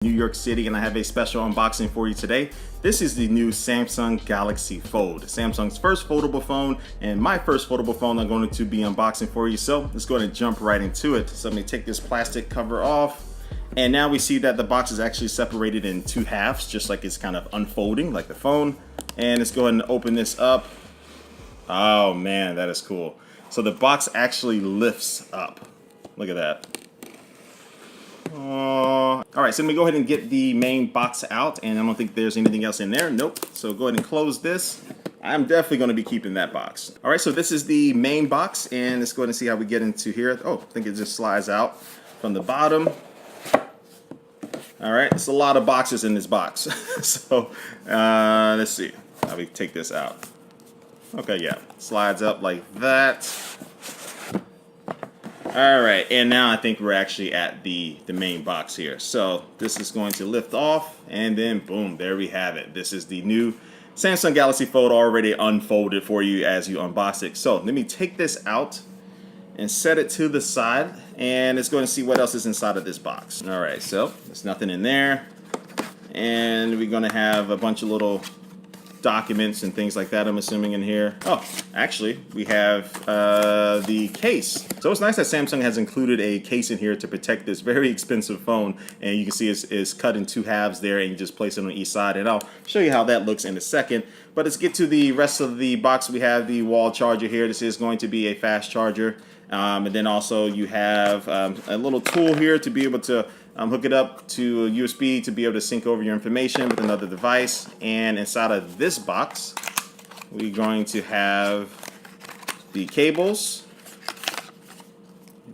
New York City, and I have a special unboxing for you today. This is the new Samsung Galaxy Fold, Samsung's first foldable phone and my first foldable phone I'm going to be unboxing for you. So let's go ahead and jump right into it. So let me take this plastic cover off, and now we see that the box is actually separated in two halves, just like it's kind of unfolding like the phone. And let's go ahead and open this up. Oh man, that is cool. So the box actually lifts up. Look at that. All right, so let me go ahead and get the main box out, and I don't think there's anything else in there. Nope. So go ahead and close this. I'm definitely going to be keeping that box. All right, so this is the main box, and let's go ahead and see how we get into here. Oh, I think it just slides out from the bottom. All right, it's a lot of boxes in this box. So let's see how we take this out. Okay, yeah, slides up like that. All right, and now I think we're actually at the main box here. So this is going to lift off, and then boom, there we have it. This is the new Samsung Galaxy Fold already unfolded for you as you unbox it. So let me take this out and set it to the side, and let's go and see what else is inside of this box. All right, so there's nothing in there, and we're gonna have a bunch of little documents and things like that, I'm assuming, in here. Oh, actually, we have the case. So it's nice that Samsung has included a case in here to protect this very expensive phone. And you can see it's cut in two halves there, and you just place it on each side. And I'll show you how that looks in a second. But let's get to the rest of the box. We have the wall charger here. This is going to be a fast charger. And then also you have a little tool here to be able to hook it up to a USB to be able to sync over your information with another device. And inside of this box, we're going to have the cables,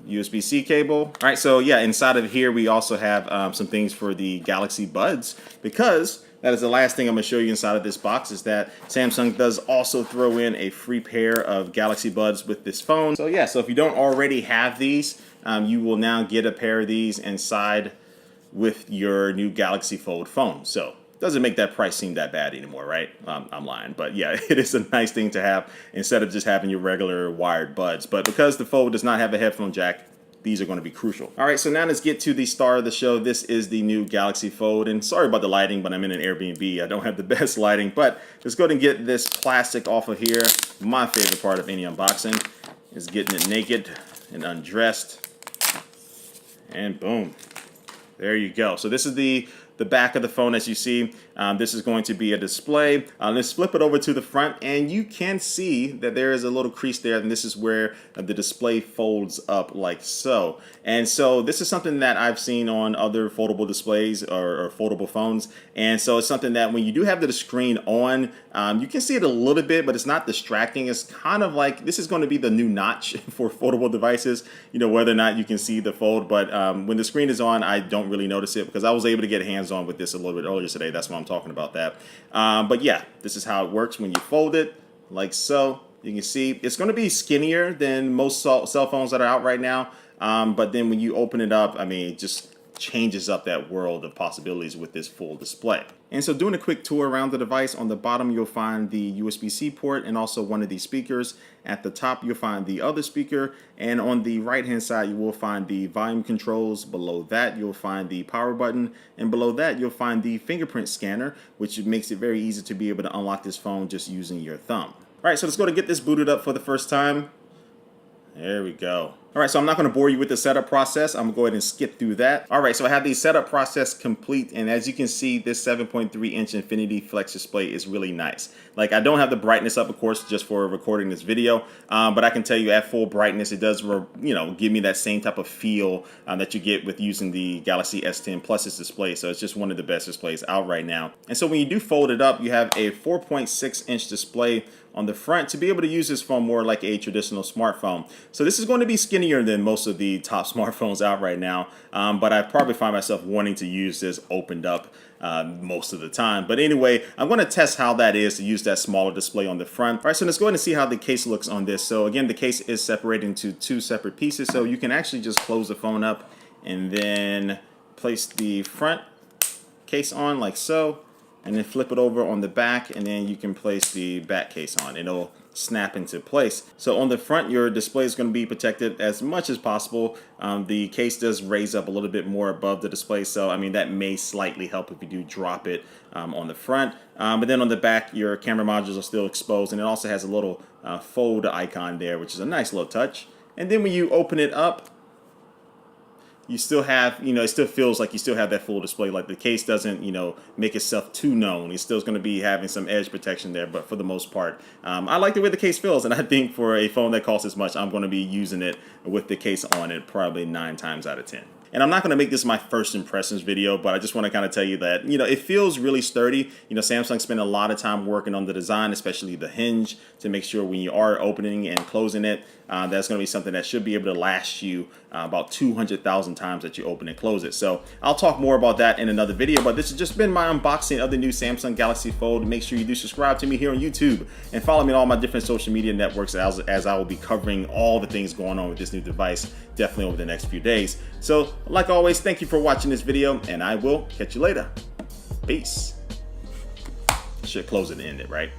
USB-C cable. All right, so yeah, inside of here we also have some things for the Galaxy Buds, because that is the last thing I'm going to show you inside of this box, is that Samsung does also throw in a free pair of Galaxy Buds with this phone. So yeah, so if you don't already have these, you will now get a pair of these inside with your new Galaxy Fold phone. So doesn't make that price seem that bad anymore, right? I'm lying, but yeah, it is a nice thing to have instead of just having your regular wired buds. But because the Fold does not have a headphone jack, these are going to be crucial. All right, so now let's get to the star of the show. This is the new Galaxy Fold, and sorry about the lighting, but I'm in an Airbnb. I don't have the best lighting, but let's go ahead and get this plastic off of here. My favorite part of any unboxing is getting it naked and undressed, and boom, there you go. So this is the back of the phone. As you see, this is going to be a display. Let's flip it over to the front, and you can see that there is a little crease there, and this is where the display folds up like so. And so this is something that I've seen on other foldable displays or foldable phones, and so it's something that when you do have the screen on, you can see it a little bit, but it's not distracting. It's kind of like this is going to be the new notch for foldable devices, you know, whether or not you can see the fold. But when the screen is on, I don't really notice it, because I was able to get hands on with this a little bit earlier today. That's why I'm talking about that. But yeah, this is how it works when you fold it like so. You can see it's going to be skinnier than most cell phones that are out right now. But then when you open it up, I mean, it just changes up that world of possibilities with this full display. And so doing a quick tour around the device, on the bottom you'll find the USB-C port and also one of these speakers. At the top you'll find the other speaker, and on the right hand side you will find the volume controls. Below that you'll find the power button, and below that you'll find the fingerprint scanner, which makes it very easy to be able to unlock this phone just using your thumb. All right, so let's go to get this booted up for the first time. There we go. All right, so I'm not going to bore you with the setup process. I'm going to go ahead and skip through that. All right, so I have the setup process complete, and as you can see, this 7.3-inch Infinity Flex display is really nice. Like, I don't have the brightness up, of course, just for recording this video, but I can tell you at full brightness, it does, give me that same type of feel that you get with using the Galaxy S10 Plus's display. So it's just one of the best displays out right now. And so when you do fold it up, you have a 4.6-inch display on the front to be able to use this phone more like a traditional smartphone. So this is going to be skinnier than most of the top smartphones out right now, but I probably find myself wanting to use this opened up most of the time. But anyway, I'm going to test how that is to use that smaller display on the front. All right, so let's go ahead and see how the case looks on this. So again, the case is separated into two separate pieces, so you can actually just close the phone up and then place the front case on like so, and then flip it over on the back, and then you can place the back case on. It'll snap into place. So on the front, your display is going to be protected as much as possible. The case does raise up a little bit more above the display, so I mean that may slightly help if you do drop it on the front. But then on the back, your camera modules are still exposed, and it also has a little fold icon there, which is a nice little touch. And then when you open it up, you still have, it still feels like you still have that full display. Like the case doesn't, make itself too known. It's still going to be having some edge protection there, but for the most part, I like the way the case feels. And I think for a phone that costs as much, I'm going to be using it with the case on it probably 9 times out of 10. And I'm not going to make this my first impressions video, but I just want to kind of tell you that, it feels really sturdy. Samsung spent a lot of time working on the design, especially the hinge, to make sure when you are opening and closing it, that's going to be something that should be able to last you about 200,000 times that you open and close it. So I'll talk more about that in another video, but this has just been my unboxing of the new Samsung Galaxy Fold. Make sure you do subscribe to me here on YouTube and follow me on all my different social media networks as I will be covering all the things going on with this new device definitely over the next few days. So like always, thank you for watching this video, and I will catch you later. Peace. Should close it and end it, right?